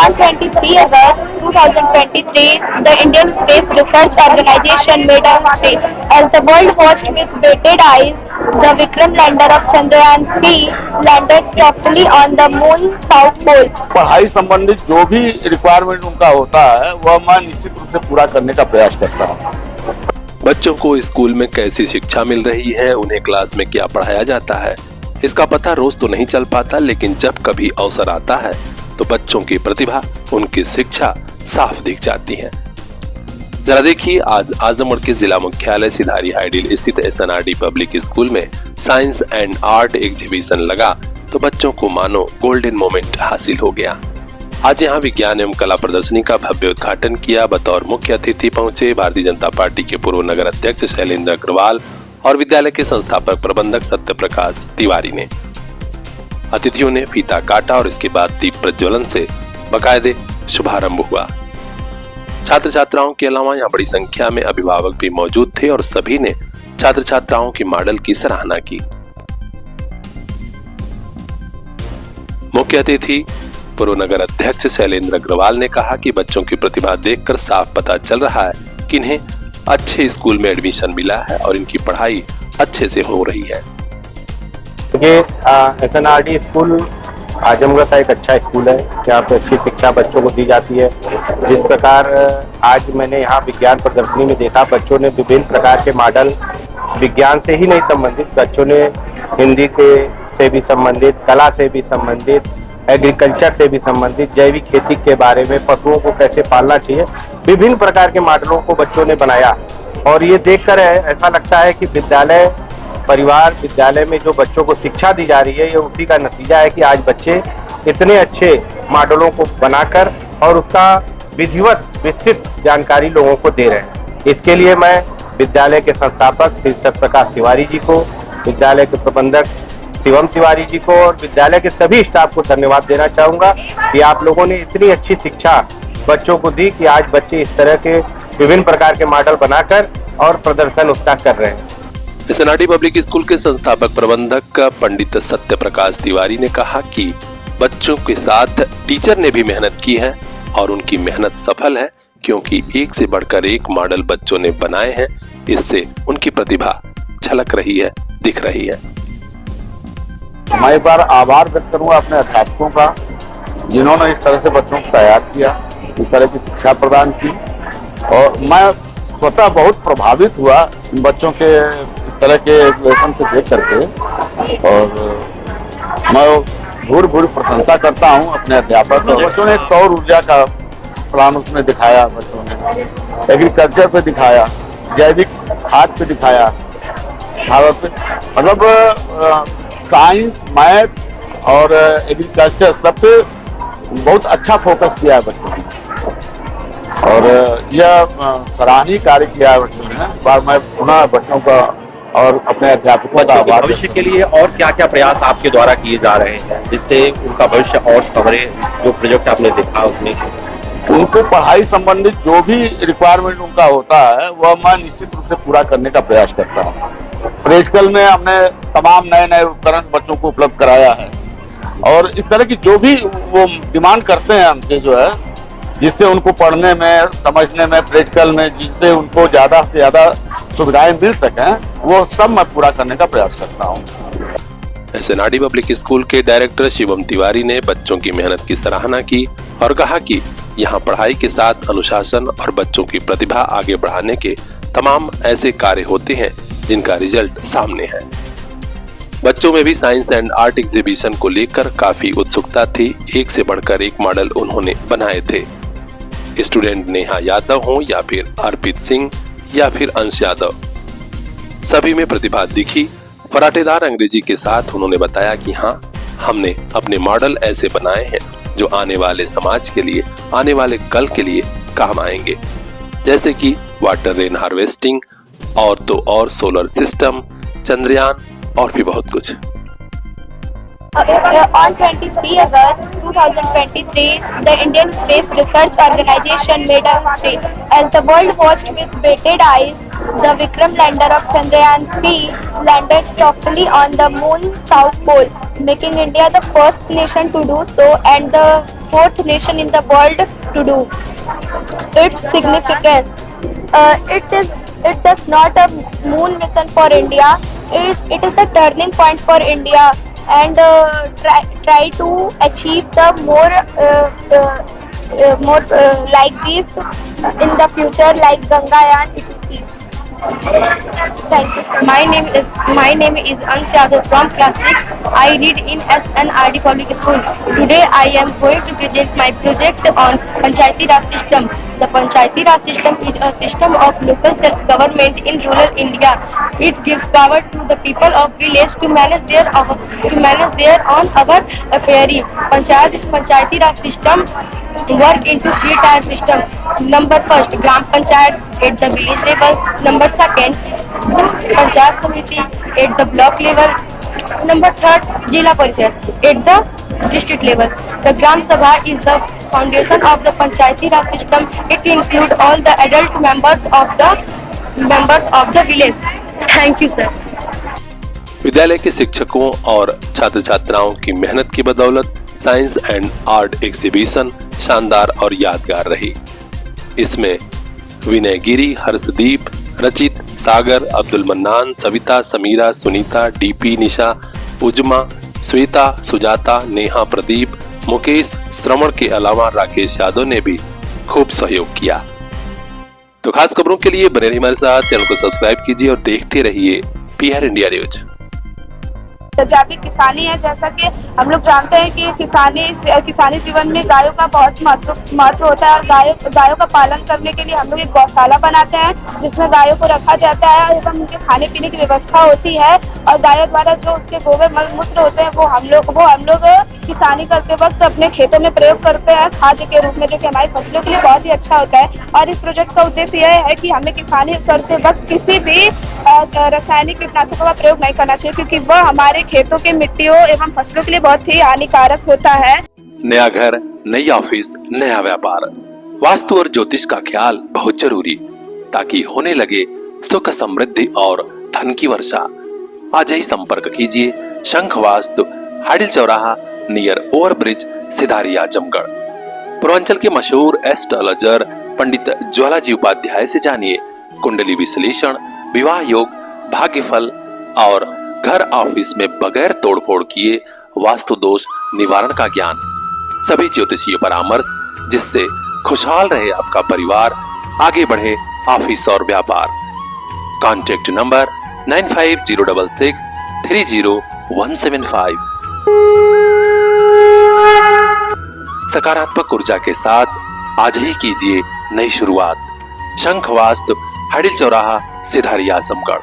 On 23 August 2023, the Indian Space Research Organization made a history as the world watched with bated eyes. The Vikram lander of Chandrayaan-3 landed softly on the moon's south pole. पढ़ाई संबंधित जो भी requirement उनका होता है वह मैं निश्चित रूप से पूरा करने का प्रयास करता हूँ। बच्चों को स्कूल में कैसी शिक्षा मिल रही है, उन्हें क्लास में क्या पढ़ाया जाता है, इसका पता रोज तो नहीं चल पाता, लेकिन जब कभी अवसर आता है तो बच्चों की प्रतिभा, उनकी शिक्षा साफ दिख जाती है। जरा देखिए, आज आजमगढ़ के जिला मुख्यालय सिधारी हाइडिल स्थित SNRD पब्लिक स्कूल में साइंस एंड आर्ट एग्जीबिशन लगा तो बच्चों को मानो गोल्डन मोमेंट हासिल हो गया। आज यहाँ विज्ञान एवं कला प्रदर्शनी का भव्य उद्घाटन किया। बतौर मुख्य अतिथि पहुंचे भारतीय जनता पार्टी के पूर्व नगर अध्यक्ष शैलेंद्र अग्रवाल और विद्यालय के संस्थापक प्रबंधक सत्य प्रकाश तिवारी ने। अतिथियों ने फीता काटा और इसके बाद दीप प्रज्वलन से बाकायदे शुभारंभ हुआ। छात्र छात्राओं के अलावा यहाँ बड़ी संख्या में अभिभावक भी मौजूद थे और सभी ने छात्र छात्राओं की मॉडल की सराहना की। मुख्य अतिथि पूर्व नगर अध्यक्ष शैलेंद्र अग्रवाल ने कहा कि बच्चों की प्रतिभा देखकर साफ पता चल रहा है कि इन्हें अच्छे स्कूल में एडमिशन मिला है और इनकी पढ़ाई अच्छे से हो रही है। ये SNRD स्कूल आजमगढ़ का एक अच्छा स्कूल है, यहाँ पे अच्छी शिक्षा बच्चों को दी जाती है। जिस प्रकार आज मैंने यहाँ विज्ञान प्रदर्शनी में देखा, बच्चों ने विभिन्न प्रकार के मॉडल विज्ञान से ही नहीं संबंधित, बच्चों ने हिंदी के से भी संबंधित, कला से भी संबंधित, एग्रीकल्चर से भी संबंधित, जैविक खेती के बारे में, पशुओं को कैसे पालना चाहिए, विभिन्न प्रकार के मॉडलों को बच्चों ने बनाया। और ये देखकर ऐसा लगता है कि विद्यालय परिवार विद्यालय में जो बच्चों को शिक्षा दी जा रही है, ये उसी का नतीजा है कि आज बच्चे इतने अच्छे मॉडलों को बनाकर और उसका विधिवत विस्तृत जानकारी लोगों को दे रहे हैं। इसके लिए मैं विद्यालय के संस्थापक श्री सत्य प्रकाश तिवारी जी को, विद्यालय के प्रबंधक शिवम तिवारी जी को और विद्यालय के सभी स्टाफ को धन्यवाद देना चाहूंगा कि आप लोगों ने इतनी अच्छी शिक्षा बच्चों को दी कि आज बच्चे इस तरह के विभिन्न प्रकार के मॉडल बनाकर और प्रदर्शन उसका कर रहे हैं। SNRD पब्लिक स्कूल के संस्थापक प्रबंधक पंडित सत्य प्रकाश तिवारी ने कहा कि बच्चों के साथ टीचर ने भी मेहनत की है और उनकी मेहनत सफल है, क्योंकि एक से बढ़कर एक मॉडल बच्चों ने बनाए हैं। इससे उनकी प्रतिभा झलक रही है, दिख रही है। मैं एक बार आभार व्यक्त करूंगा अपने अध्यापकों का, जिन्होंने इस तरह से बच्चों को तैयार किया, इस तरह की शिक्षा प्रदान की। और मैं स्वतः बहुत प्रभावित हुआ इन बच्चों के इस तरह के एजुकेशन से देख करके, और मैं भूड़ प्रशंसा करता हूं अपने अध्यापक। बच्चों ने सौर ऊर्जा का प्लान उसमें दिखाया, बच्चों ने एग्रीकल्चर पे दिखाया, जैविक खाद पे दिखाया, भारत पे, मतलब साइंस, मैथ और एग्रीकल्चर सब पे बहुत अच्छा फोकस किया है बच्चों ने और यह सराहनीय कार्य किया है बच्चों ने। बार मैं पुनः बच्चों का और अपने अध्यापकों का आभार। भविष्य के लिए और क्या क्या प्रयास आपके द्वारा किए जा रहे हैं जिससे उनका भविष्य और संवरे? जो प्रोजेक्ट आपने देखा उसमें उनको पढ़ाई संबंधित जो भी रिक्वायरमेंट उनका होता है वह मैं निश्चित रूप से पूरा करने का प्रयास करता हूँ। प्रैक्टिकल में हमने तमाम नए उपकरण बच्चों को उपलब्ध कराया है और इस तरह की जो भी वो डिमांड करते हैं हमसे, जो है जिससे उनको पढ़ने में, समझने में, प्रैक्टिकल में, जिससे उनको ज्यादा से ज्यादा सुविधाएं मिल सकें, वो सब मैं पूरा करने का प्रयास करता हूँ। SNRD पब्लिक स्कूल के डायरेक्टर शिवम तिवारी ने बच्चों की मेहनत की सराहना की और कहा कि यहाँ पढ़ाई के साथ अनुशासन और बच्चों की प्रतिभा आगे बढ़ाने के तमाम ऐसे कार्य होते हैं जिनका रिजल्ट सामने है। बच्चों में भी साइंस एंड आर्ट एग्जीबिशन को लेकर काफी उत्सुकता थी। एक से बढ़कर एक मॉडल उन्होंने बनाए थे। स्टूडेंट नेहा यादव हो या फिर अर्पित सिंह या फिर अंश यादव, सभी में प्रतिभा दिखी। फराटेदार अंग्रेजी के साथ उन्होंने बताया कि हाँ, हमने अपने मॉडल ऐसे बनाए हैं जो आने वाले समाज के लिए, आने वाले कल के लिए काम आएंगे, जैसे कि वाटर रेन हार्वेस्टिंग और तो और सोलर सिस्टम, चंद्रयान और भी बहुत कुछ। On 23 August 2023, the Indian Space Research Organization made a history as the world watched with bated eyes. The Vikram lander of Chandrayaan-3 landed softly on the moon's south pole. making India the first nation to do so and the fourth nation in the world to do. Its significance. It's just not a moon mission for India. It is a turning point for India and try to achieve the more like this in the future, like Gangayaan etc. Thank you, sir. My name is Ansh Yadav from class 6. I read in SNRD Public School. Today I am going to present my project on Panchayati Raj system. The Panchayati Raj system is a system of local self-government in rural India. It gives power to the people of village to manage their own affairs. Panchayati Raj system work into three-tier system. Number first, Gram Panchayat at the village level. Number second, Panchayat Samiti at the block level. Number third, Jila Parishad at the district level. The Gram Sabha is the foundation of the Panchayati Raj system. It includes all the adult members of the village. Thank you, sir. विद्यालय के शिक्षकों और छात्र छात्राओं की मेहनत की बदौलत साइंस एंड आर्ट एग्जीबिशन शानदार और यादगार रही। इसमें विनय गिरी, हर्षदीप, रचित, सागर, अब्दुल मन्नान, सविता, समीरा, सुनीता, डीपी, निशा, उज्मा, श्वेता, सुजाता, नेहा, प्रदीप, मुकेश, श्रवण के अलावा राकेश यादव ने भी खूब सहयोग किया। तो खास खबरों के लिए बने रहिए हमारे साथ, चैनल को सब्सक्राइब कीजिए और देखते रहिए पीआर इंडिया न्यूज। पंजाबी किसानी है। जैसा कि हम लोग जानते हैं कि किसानी जीवन में गायों का बहुत महत्व होता है और गायों का पालन करने के लिए हम लोग एक गौशाला बनाते हैं जिसमें गायों को रखा जाता है एवं उनके खाने पीने की व्यवस्था होती है और गायों द्वारा जो उसके गोबर मल मूत्र होते हैं वो हम लोग किसानी करते वक्त अपने खेतों में प्रयोग करते हैं खाद के रूप में, जो कि हमारी फसलों के लिए बहुत ही अच्छा होता है। और इस प्रोजेक्ट का उद्देश्य यह है कि हमें किसानी करते वक्त किसी भी रासायनिक कीटनाशकों का प्रयोग नहीं करना चाहिए क्योंकि वह हमारे खेतों की मिट्टियों एवं फसलों के लिए बहुत ही हानिकारक होता है। नया घर, नई ऑफिस, नया व्यापार, वास्तु और ज्योतिष का ख्याल बहुत जरूरी ताकि होने लगे सुख, समृद्धि और धन की वर्षा। आज ही संपर्क कीजिए शंख वास्तु, हाडिल चौराहा, नियर ओवरब्रिज, सिधारी, आजमगढ़। पूर्वांचल के मशहूर एस्ट्रोलॉजर पंडित ज्वालाजी उपाध्याय से जानिए कुंडली विश्लेषण, विवाह योग, भाग्यफल और घर ऑफिस में बगैर तोड़फोड़ किए वास्तु दोष निवारण का ज्ञान, सभी ज्योतिषीय परामर्श जिससे खुशहाल रहे आपका परिवार, आगे बढ़े ऑफिस और व्यापार। Contact number 9506630175। सकारात्मक ऊर्जा के साथ आज ही कीजिए नई शुरुआत। शंख वास्तु, हाडिल चौराहा, सिधारी, आजमगढ़।